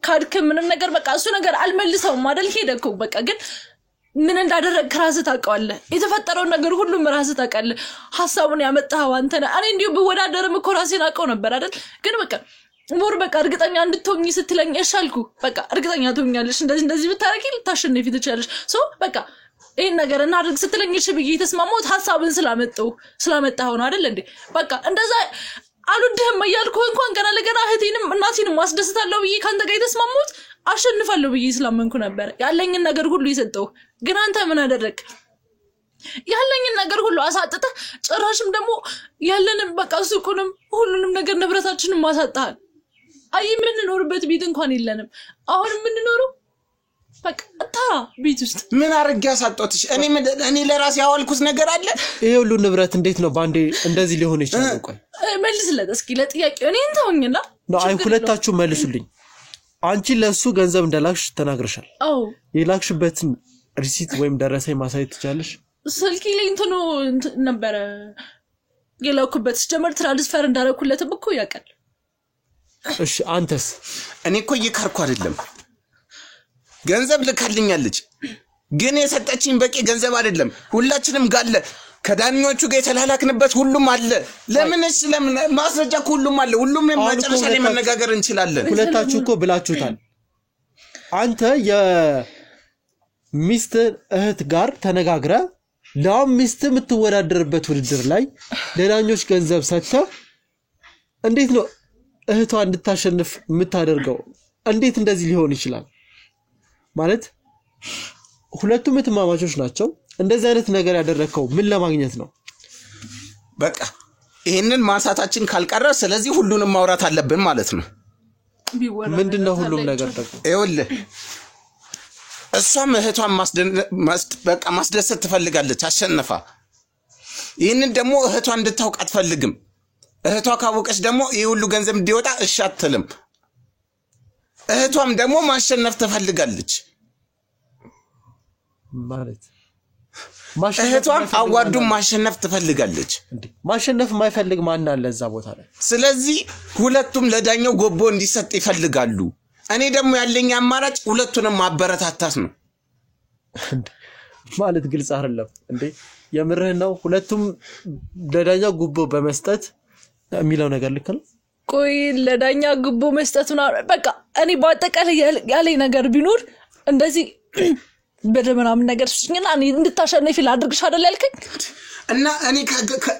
ካድክ ምንም ነገር በቃ እሱ ነገር አልመልሰውም አይደል ሄደኩ በቃ ግን ምን እንዳደረግ ራስህ ታውቃለህ የተፈጠረው ነገር ሁሉ ራስህ ታውቃለህ ሐሳቡን ያመጣው አንተ ነህ እኔ እንዲሁ በወዳደርም እኮ ራሴን አውቀው ነበር አይደል ግን በቃ ሞር በቃ እርግጠኛ እንድትሆኚ ስትለኝ እሻልኩ በቃ እርግጠኛ ትሆኛለሽ እንደዚህ ብታረቂ ልታሸንፊ ትችላለሽ ሶ በቃ ይሄን ነገር እናድርግ ስትለኝ እሺ ብዬ ተስማማሁት ሐሳብን ስላመጣው ነው አይደል እንዴ በቃ እንደዛ አልወድህም እያልኩ እንኳን ገና ለገና እህቴንም እናቴንም ማስደስታለሁ ብዬ ካንተ ጋር የተስማማሁት አሸንፋለሁ ብዬ ስላመንኩ ነበር ያለኝ ነገር ሁሉ ይሰጠው ግን አንተ ምን አደረክ ያለኝ ነገር ሁሉ አሳጥተ ጭራሽም ደግሞ ያለንን በቃ ሱቁንም ሁሉንም ነገር ንብረታችንን ማሳጣል አይ ምን እንኖርበት ቤት እንኳን የለንም አሁን ምን እንኖረው በቃ ታራ ቤት ውስጥ ምን አርግ ያሳጣውትሽ እኔ ለራሴ ያዋልኩት ነገር አለ ይሄ ሁሉ ንብረት እንዴት ነው ባንዴ እንደዚህ ሊሆን ይችላል ቆይ መልስለት እስኪ ለጥያቄው እኔን ተውኝና ነው አይ ሁለታችሁ መልሱልኝ አንቺ ለሱ ገንዘብ እንደላክሽ ተናግረሻል አው የላክሽበትን ሪሲት ወይም ደረሰኝ ማሳየት ትችላለሽ ስልኪ ላይ እንትኑ ነበር የላኩበት ጀመር ትራንስፈር እንዳረኩለት እኮ ያቀል እሺ አንተስ እኔ እኮ ይካርኩ አይደለም ገንዘብ ልካልኛለች ግን የሰጠችኝ በቂ ገንዘብ አይደለም ሁላችንም ጋለ ከዳኞቹ ጋር የተላላክንበት ሁሉም አለ ለምንስ ለምን ማስረጃ ሁሉም አለ ሁሉም መጨረሻ ላይ መነጋገር እንችላለን ሁለታችሁ እኮ ብላችሁታል አንተ የሚስት እህት ጋር ተነጋግረ ዳም ሚስት የምትወዳደርበት ውድድር ላይ ለዳኞች ገንዘብ ሰጥተ እንዴት ነው እህቷ እንድታሸንፍ የምታደርገው እንዴት እንደዚህ ሊሆን ይችላል ማለት ሁለቱም እህትማማቾች ናቸው እንደዚህ አይነት ነገር ያደረከው ምን ለማግኘት ነው በቃ ይሄንን ማንሳታችን ካልቀረ ስለዚህ ሁሉንም ማውራት አለብን ማለት ነው ምንድነው ሁሉም ነገር ደግሞ ይኸውልህ እሷም እህቷን ማስደሰት ትፈልጋለች አሸነፋ ይሄንን ደግሞ እህቷ እንድታውቅ አትፈልግም እህቷ ካወቀች ደግሞ ይሄ ሁሉ ገንዘብ እንዲወጣ እሺ አትልም እህቷም ደግሞ ማሸነፍ ትፈልጋለች ማለት እህቷም አዋርዱን ማሸነፍ ትፈልጋለች ማሸነፍ የማይፈልግ ማን አለ እዛ ቦታ ላይ ስለዚህ ሁለቱም ለዳኛው ጎቦ እንዲሰጥ ይፈልጋሉ እኔ ደግሞ ያለኝ አማራጭ ሁለቱንም ማበረታታት ነው ማለት ግልጽ አይደለም እንዴ የምርህ ነው ሁለቱም ለዳኛው ጎቦ በመስጠት የሚለው ነገር ልክ ነው ቆይ ለዳኛ ጎቦ መስጠቱና በቃ እኔ ባጠቃላይ ያለኝ ነገር ቢኖር እንደዚህ በደምናም ነገር ሲኝና እኔ እንድታሸነፍ ይላድርግሽ አይደል ያልከኝ እና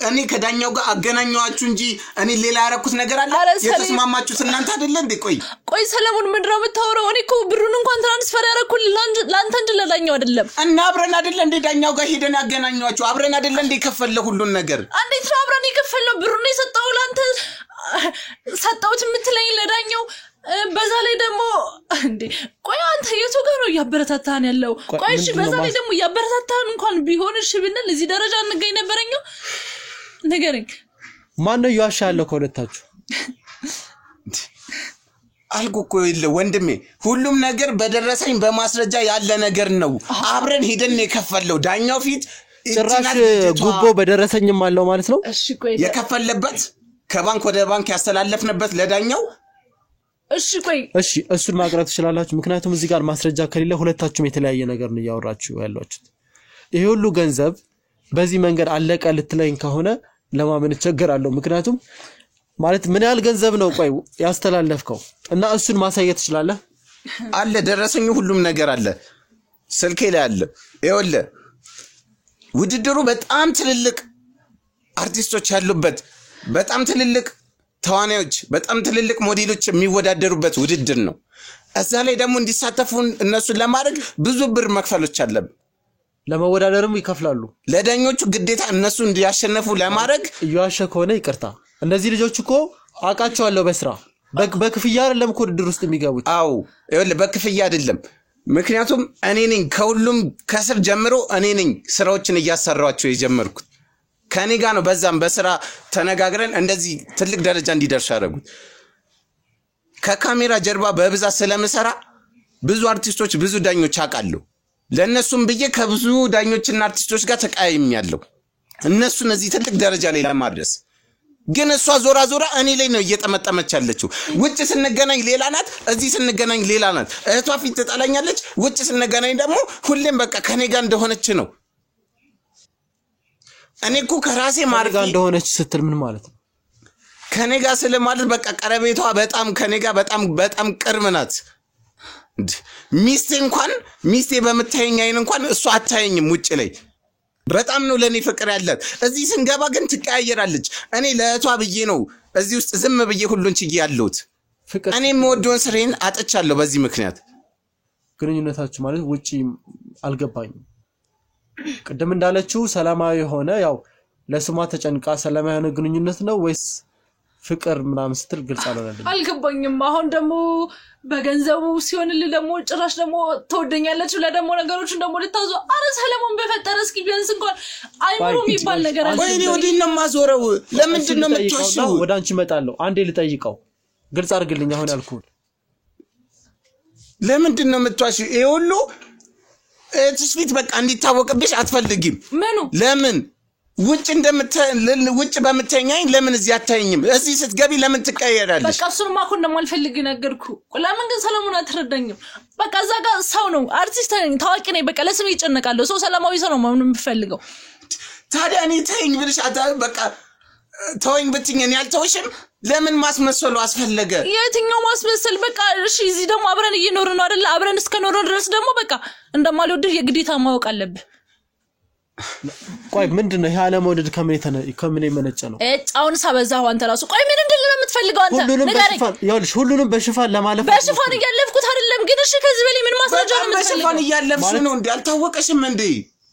እኔ ከዳኛው ጋር አገናኛችሁ እንጂ እኔ ሌላ ያረኩት ነገር አለ የተስማማችሁት እናንተ አይደል እንዴ ቆይ ሰለሞን ምንድነው የምታወራው እኔ እኮ ብሩን እንኳን ትራንስፈር ያረኩል ላንተ እንደ ለዳኛው አይደለም እና አብረን አይደል እንዴ ዳኛው ጋር ሄደን ያገናኛችሁ አብረን አይደል እንዴ ከፈለ ሁሉን ነገር እንዴት ነው አብረን የከፈለው ብሩን የሰጠው ላንተ ሰጣውት የምትለኝ ለዳኛው በዛ ላይ ደግሞ እንዴ ቆይ አንተ የቱ ጋር ነው ያበረታታን ያለው ቆይ እሺ በዛ ላይ ደግሞ ያበረታታን እንኳን ቢሆን እሺ ብንል እዚህ ደረጃ እንገኝ ነበርኛው ነገርኝ ማን ነው ያሻለው ከሁለታችሁ አልኩ ይለ ወንድሜ ሁሉም ነገር በደረሰኝ በማስረጃ ያለ ነገር ነው አብረን ሄደን የከፈለው ዳኛው ፊት ጭራሽ ጉቦ በደረሰኝም አለው ማለት ነው እሺ ቆይ የከፈለበት ከባንክ ወደ ባንክ ያስተላለፍንበት ለዳኛው እሺ እሱን ማቅረብ ትችላላችሁ ምክንያቱም እዚህ ጋር ማስረጃ ከሌለ ሁለታችሁም የተለያየ ነገር ነው ያወራችሁ ያላችሁት ይሄ ሁሉ ገንዘብ በዚህ መንገድ አለቀ ልትለኝ ከሆነ ለማመን እቸገራለሁ ምክንያቱም ማለት ምን ያህል ገንዘብ ነው ቆይ ያስተላለፍከው እና እሱን ማሳየት ትችላለህ አለ ደረሰኝ ሁሉም ነገር አለ ስልኬ ላይ አለ ይኸውልህ ውድድሩ በጣም ትልልቅ አርቲስቶች ያሉበት በጣም ትልልቅ ተዋናዮች በጣም ትልልቅ ሞዴሎች የሚወዳደሩበት ውድድር ነው እዛ ላይ ደግሞ እንዲሳተፉ እነሱን ለማድረግ ብዙ ብር መክፈሎች አለብን ለመወዳደርም ይከፍላሉ ለዳኞቹ ግዴታ እነሱ እንዲያሸነፉ ለማድረግ እያሸ ከሆነ ይቅርታ እነዚህ ልጆች እኮ አቃቸዋለሁ በስራ በክፍያ አይደለም እኮ ውድድር ውስጥ የሚገቡት አው ይኸውልህ በክፍያ አይደለም ምክንያቱም እኔ ነኝ ከሁሉም ከስር ጀምሮ እኔ ነኝ ስራዎችን እያሰራዋቸው የጀመርኩት ከኔ ጋር ነው በዛም በስራ ተነጋግረን እንደዚህ ትልቅ ደረጃ እንዲደርሱ ያደረጉት ከካሜራ ጀርባ በብዛት ስለምሰራ ብዙ አርቲስቶች ብዙ ዳኞች አቃለሁ ለነሱም ብዬ ከብዙ ዳኞችና አርቲስቶች ጋር ተቃይሜያለሁ እነሱን እዚህ ትልቅ ደረጃ ላይ ለማድረስ ግን እሷ ዞራ እኔ ላይ ነው እየተመጠመች ያለችው ውጭ ስንገናኝ ሌላ ናት እዚህ ስንገናኝ ሌላ ናት እህቷ ፊት ተጣላኛለች ውጭ ስንገናኝ ደግሞ ሁሌም በቃ ከኔ ጋር እንደሆነች ነው እኔ እኮ ከራሴ ማርጋ እንደሆነች ስትል ምን ማለት ነው ከኔ ጋር ስለማለት በቃ ቀረቤቷ በጣም ከኔ ጋር በጣም ቅርብ ናት ሚስቴ በመታየኝ አይን እንኳን እሷ አታየኝም ውጭ ላይ በጣም ነው ለኔ ፍቅር ያላት እዚህ ስንገባ ግን ትቀያየራለች እኔ ለእህቷ ብዬ ነው እዚህ ውስጥ ዝም ብዬ ሁሉን ችዬ ያለሁት እኔ የምወደውን ስሬን አጥቻለሁ በዚህ ምክንያት ግንኙነታችሁ ማለት ውጪ አልገባኝም ቅድም እንዳለችው ሰላማዊ ሆነ ያው ለስሟ ተጨንቃ ሰላማዊ ሆነ ግንኙነት ነው ወይስ ፍቅር ምናምን ስትል ግልጽ አልገባኝም አሁን ደግሞ በገንዘቡ ሲሆንልህ ደግሞ ጭራሽ ደግሞ ተወደኛለች ብለ ደግሞ ነገሮችን ደግሞ ልታዙ አረ ሰለሞን በፈጠረ እስኪ ቢያንስ እንኳን አይምሮ የሚባል ነገር አለ ወይኔ ወዲና ማዞረው ለምንድን ነው የምትወሽው ወደ አንቺ መጣለው አንዴ ልጠይቀው ግልጽ አድርግልኝ አሁን ያልኩት ለምንድን ነው የምትወሽው ይሄ ሁሉ ትስፊት በቃ እንዲታወቅብሽ አትፈልጊም ምኑ ለምን ውጭ በመተኛኝ ለምን እዚህ አታየኝም? እዚህ ስትገቢ ለምን ትቀየራለሽ? በቃ እሱን ማኮ እንደማልፈልግ ነገርኩ። ለምን ግን ሰላሙን አትረዳኝም? በቃ እዛ ጋር ሰው ነው አርቲስት ነኝ ታዋቂ ነኝ። በቃ ለስሜ ይጨነቃለሁ። ሰው ሰላማዊ ሰው ነው ምንም የምፈልገው። ታዲያ እኔ ተይኝ ብልሽ በቃ ተወኝ ብትኝ እኔ አልተውሽም። ለምን ማስመሰሉ አስፈለገ? የትኛው ማስመሰል? በቃ እሺ እዚህ ደግሞ አብረን እየኖርን ነው አይደል? አብረን እስከኖርን ድረስ ደግሞ በቃ እንደማልወድህ የግዴታ ማወቅ አለብህ። ቆይ ምንድነው ያለ መውደድ ከምን የመነጨ ነው? አሁን ሳበዛው አንተ ራሱ ቆይ ምን እንደለ የምትፈልገው አንተ? ሁሉንም በሽፋን ለማለፍ በሽፋን እያለፍኩት አይደለም ግን እሺ ከዚህ በላይ ምን ማስረጃ ነው የምትፈልገው? በሽፋን እያለፍሽ ነው እንዴ? አልታወቀሽም እንዴ?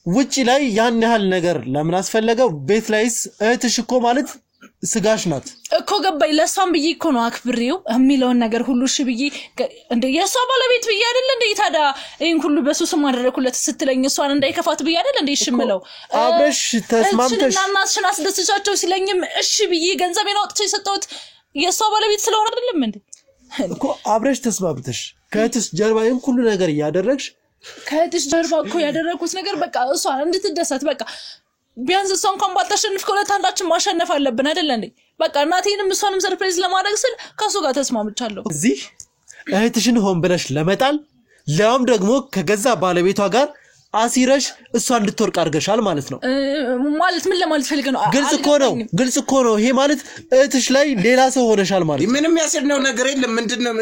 ውጪ ላይ ያን ያህል ነገር ለምን አስፈለገው? ቤት ላይስ እህትሽ እኮ ማለት ስጋሽ ናት እኮ ገባኝ። ለሷም ብዬ እኮ ነው አክብሬው የሚለውን ነገር ሁሉ እሺ ብዬ እንደ የሷ ባለቤት ብዬ አይደል እንደ ታዳ ይሄን ሁሉ በሱስ ማድረኩለት ስትለኝ እሷን እንዳይከፋት ብዬ አይደል እንደ ይሽምለው አብረሽ ተስማምተሽ እናናሽን አስደስቻቸው ሲለኝም እሺ ብዬ ገንዘቤን አውጥቼ ሰጠሁት የሷ ባለቤት ስለሆነ አይደለም እንዴ እኮ አብረሽ ተስማምተሽ ከእህትሽ ጀርባ ይሄን ሁሉ ነገር ያደረግሽ ከእህትሽ ጀርባ እኮ ያደረኩት ነገር በቃ እሷን እንድትደሰት በቃ ቢያንስ እሷን እንኳን ባታሸንፍ ከሁለት አንዳችን ማሸነፍ አለብን አይደል እንዴ? በቃ እናቴንም እሷንም ሰርፕራይዝ ለማድረግ ስል ከሱ ጋር ተስማምቻለሁ። እዚህ እህትሽን ሆን ብለሽ ለመጣል ለም ደግሞ ከገዛ ባለቤቷ ጋር አሲረሽ እሷን እንድትወርቅ አድርገሻል ማለት ነው። ማለት ምን ለማለት ፈልገ ነው? ግልጽ እኮ ነው። ይሄ ማለት እህትሽ ላይ ሌላ ሰው ሆነሻል ማለት ነው። ምንም ያሰድነው ነገር የለም። ምንድነው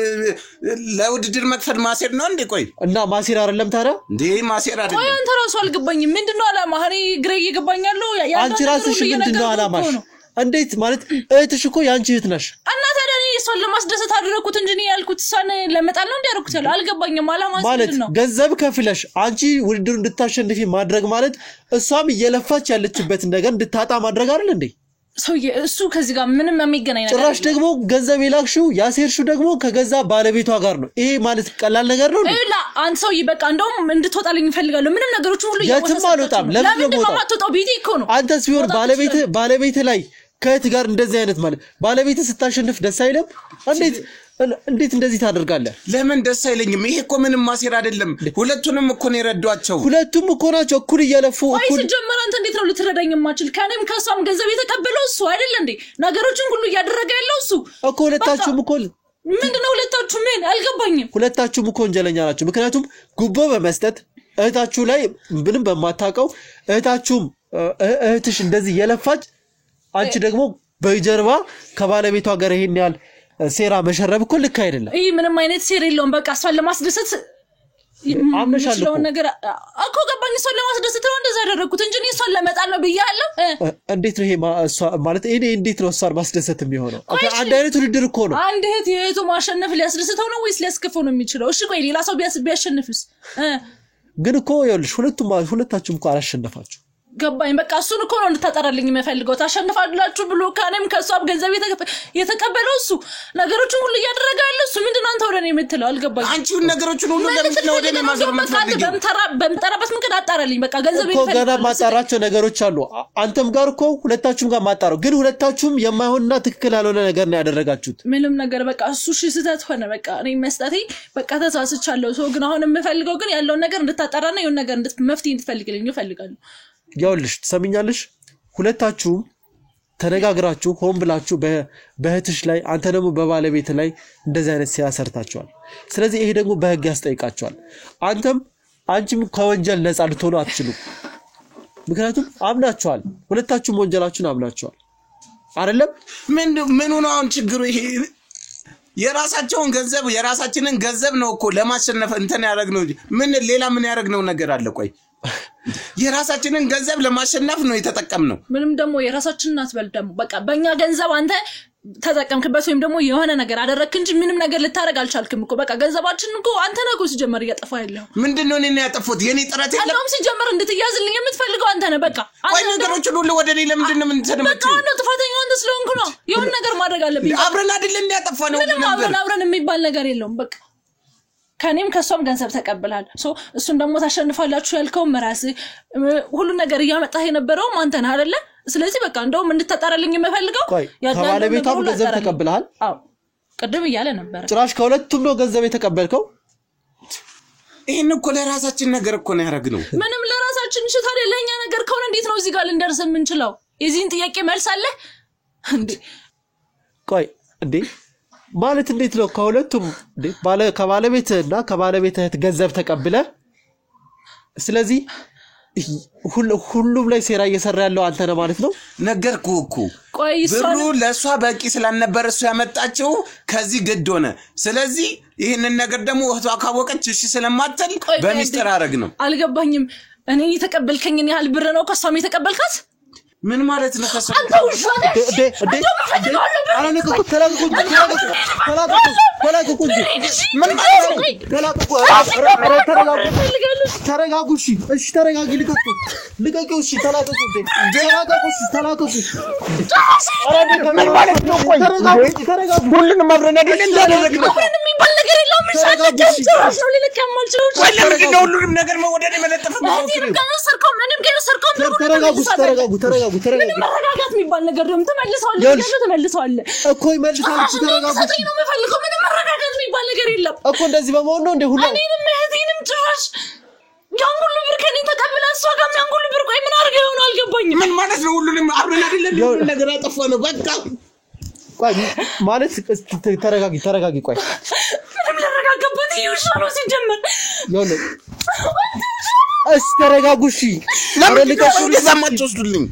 ለውድድር መጥፈድ ማሰድ ነው እንዴ? ቆይ እና ማሰር አይደለም ታዲያ እንዴ? ማሰር አይደለም። ቆይ አንተ ራሱ አልገባኝም። ምንድነው አላማ? እኔ ግሬ እየገባኛለሁ። አንቺ ራስሽ ምንድነው አላማሽ? እንዴት ማለት እህትሽ እኮ ያንቺ እህት ነሽ። እና ታዲያ እሷን ለማስደሰት አድርኩት እንጂ ነው ያልኩት እሷን ለመጣል ነው እንዲያርኩት ያለው አልገባኝም። አላማሽ ምንድነው? ገንዘብ ከፍለሽ አንቺ ውድድሩን እንድታሸንፊ ማድረግ ማለት እሷም እየለፋች ያለችበት ነገር እንድታጣ ማድረግ አይደል እንዴ? እሱ ከዚህ ጋር ምንም የሚገናኝ ነገር ጭራሽ ደግሞ ገንዘብ የላክሽው ያሴርሽው ደግሞ ከገዛ ባለቤቷ ጋር ነው። ይሄ ማለት ቀላል ነገር ነው እንዴ? አንተ ሰው ይበቃ እንደውም እንድትወጣልኝ ፈልጋለሁ። ምንም ነገሮች ሁሉ የትም አልወጣም። ለምን ነው የማትወጣው? ቢቲ እኮ ነው። አንተስ ቢሆን ባለቤት ላይ ከእህት ጋር እንደዚህ አይነት ማለት ባለቤት ስታሸንፍ ደስ አይልም? እንዴት እንደዚህ ታደርጋለህ? ለምን ደስ አይለኝም? ይሄ እኮ ምንም ማሰር አይደለም። ሁለቱንም እኮ ነው የረዷቸው። ሁለቱም እኮ ናቸው እኩል እየለፉ እኩል ሲጀመር አንተ እንዴት ነው ልትረዳኝ የማትችል? ከኔም ከሷም ገንዘብ የተቀበለው እሱ አይደል እንዴ? ነገሮችን ሁሉ እያደረገ ያለው እሱ እኮ። ሁለታችሁም እኮ ምንድነው ሁለታችሁ? ምን አልገባኝም። ሁለታችሁም እኮ ወንጀለኛ ናችሁ። ምክንያቱም ጉቦ በመስጠት እህታችሁ ላይ ምንም በማታውቀው እህትሽ እንደዚህ የለፋች አንቺ ደግሞ በጀርባ ከባለቤቷ ጋር ይሄን ያህል ሴራ መሸረብ እኮ ልክ አይደለም። ይሄ ምንም አይነት ሴራ የለውም። በቃ እሷን ለማስደሰት አምነሻለሁ ነገር እኮ ገባኝ። እሷን ለማስደሰት ነው እንደዛ ያደረኩት እንጂ እሷን ለመጣል ነው ብያለሁ። እንዴት ነው ይሄ ማለት እኔ እንዴት ነው እሷን ማስደሰት የሚሆነው? አንድ አይነት ውድድር እኮ ነው። አንድ እህት የእህቱ ማሸነፍ ሊያስደስተው ነው ወይስ ሊያስከፈው ነው የሚችለው? እሺ ቆይ ሌላ ሰው ቢያሸንፍስ? ግን እኮ ይኸውልሽ ሁለታችሁም እኮ አላሸነፋችሁ። ገባኝ። በቃ እሱን እኮ ነው እንድታጠራልኝ የምፈልገው። ታሸንፋላችሁ ብሎ ካኔም ከሷም ገንዘብ የተቀበለው እሱ ነገሮችን ሁሉ እያደረገ ያለው እሱ ምንድነው አንተ ወደኔ የምትለው? አልገባኝ። አንቺው ነገሮችን ሁሉ ለምን ነው ወደኔ ማዘር የምትፈልጊው? በምጠራበት መንገድ አጣራልኝ። በቃ ገንዘብ እኮ ገና ማጣራቸው ነገሮች አሉ። አንተም ጋር እኮ ሁለታችሁም ጋር ማጣራው ግን ሁለታችሁም የማይሆንና ትክክል ያልሆነ ነገር ነው ያደረጋችሁት። ምንም ነገር በቃ እሱ ስህተት ሆነ። በቃ እኔ መስጠቴ በቃ ተሳስቻለሁ። ሰው ግን አሁን የምፈልገው ግን ያለውን ነገር እንድታጣራና የሆነ ነገር መፍትሄ እንድትፈልግልኝ እፈልጋለሁ። ያውልሽ ትሰሚኛለሽ? ሁለታችሁም ተነጋግራችሁ ሆን ብላችሁ በእህትሽ ላይ አንተ ደግሞ በባለቤት ላይ እንደዚህ አይነት ሲያሰርታችኋል። ስለዚህ ይሄ ደግሞ በህግ ያስጠይቃችኋል። አንቺም ከወንጀል ነፃ ልትሆኑ አትችሉም። ምክንያቱም አምናችኋል። ሁለታችሁም ወንጀላችሁን አምናችኋል አይደለም? ምን ነው አሁን ችግሩ? ይሄ የራሳችንን ገንዘብ ነው እኮ ለማሸነፍ እንትን ያደረግነው። ሌላ ምን ያደረግነው ነገር አለ? ቆይ የራሳችንን ገንዘብ ለማሸነፍ ነው የተጠቀምነው። ምንም ደግሞ የራሳችንን አትበል። ደግሞ በቃ በእኛ ገንዘብ አንተ ተጠቀምክበት ወይም ደግሞ የሆነ ነገር አደረክ እንጂ ምንም ነገር ልታረግ አልቻልክም እኮ። በቃ ገንዘባችንን እኮ አንተ ነህ እኮ ሲጀመር እያጠፋ ያለው። ምንድነው እኔ ያጠፋሁት? የኔ ጥረት የለም። አንተም ሲጀመር እንድትያዝልኝ የምትፈልገው አንተ ነህ። በቃ ቆይ ነገሮችን ሁሉ ወደ እኔ ለምንድን ነው የምትሰደመው? በቃ አንተ ጥፋተኛው አንተ ስለሆንክ ነው። የሆነ ነገር ማድረግ አለብኝ። አብረን አይደለም ያጠፋነው ነገር። አብረን የሚባል ነገር የለውም። በቃ ከኔም ከሷም ገንዘብ ተቀበላል። እሱን ደግሞ ታሸንፋላችሁ ያልከው መራስ ሁሉ ነገር ያመጣህ የነበረው አንተ ነህ አይደለ? ስለዚህ በቃ እንደውም እንድታጣራልኝ የምፈልገው ከባለቤቷም ገንዘብ ተቀበላል። አዎ ቅድም እያለ ነበር። ጭራሽ ከሁለቱም ነው ገንዘብ የተቀበልከው። ይሄን እኮ ለራሳችን ነገር እኮ ነው ያደረግነው። ምንም ለራሳችን መብታችን እሺ ታዲያ ለኛ ነገር ከሆነ እንዴት ነው እዚህ ጋር ልንደርስ የምንችለው የዚህን ጥያቄ መልስ አለ እንዴ ቆይ እንዴ ማለት እንዴት ነው ከሁለቱም እንዴ ከባለቤትና ከባለቤትህ ገንዘብ ተቀብለ ስለዚህ ሁሉም ላይ ሴራ እየሰራ ያለው አንተ ነህ ማለት ነው ነገርኩህ እኮ ብሩ ለሷ በቂ ስላልነበረ እሱ ያመጣቸው ከዚህ ግድ ሆነ ስለዚህ ይሄንን ነገር ደግሞ እህቷ ካወቀች እሺ ስለማትል በሚስጥር አረግ ነው አልገባኝም እኔ የተቀበልከኝን ያህል ብር ነው ከሷም የተቀበልካት ምን ማለት ነው ከሷ አላነኩ ተላቁ ተረጋጉሽ እሺ ተረጋጊ ልቀቁ እሺ ተላቁ ምን ማለት ነው ቆይ ተረጋጉ ሁሉንም አብረን አይደል እንዳደረግነው ምንም ይባል ነገር የለውም ሻለች ነው ልልክ ያማልችው ወለምን ነው ሁሉንም ነገር ወደኔ መለጠፍ ነው ተረጋጉ መረጋጋት የሚባል ነገር ደግሞ ተመልሰዋል እኮ ይመልሳል ተረጋጉ ነው መፈልከው ምንም መረጋጋት የሚባል ነገር የለም እኮ እንደዚህ በመሆን ነው እንደ ሁሉ እኔንም እህቴንም ጭራሽ ያን ሁሉ ብር ከኔ ተቀብላ እሷ ጋር ያን ሁሉ ብር ቆይ ምን አርገ ይሆን አልገባኝም ምን ማለት ነው ሁሉንም አብረን አይደለም ሁሉ ነገር አጠፋ ነው በቃ ቆይ ማለት ተረጋጊ ቆይ ምንም ለረጋጋበት ይውሻሉ ሲጀመር ያለ ተረጋጉ እሺ ለምን ልቀቁ ለዛማት ወስዱልኝ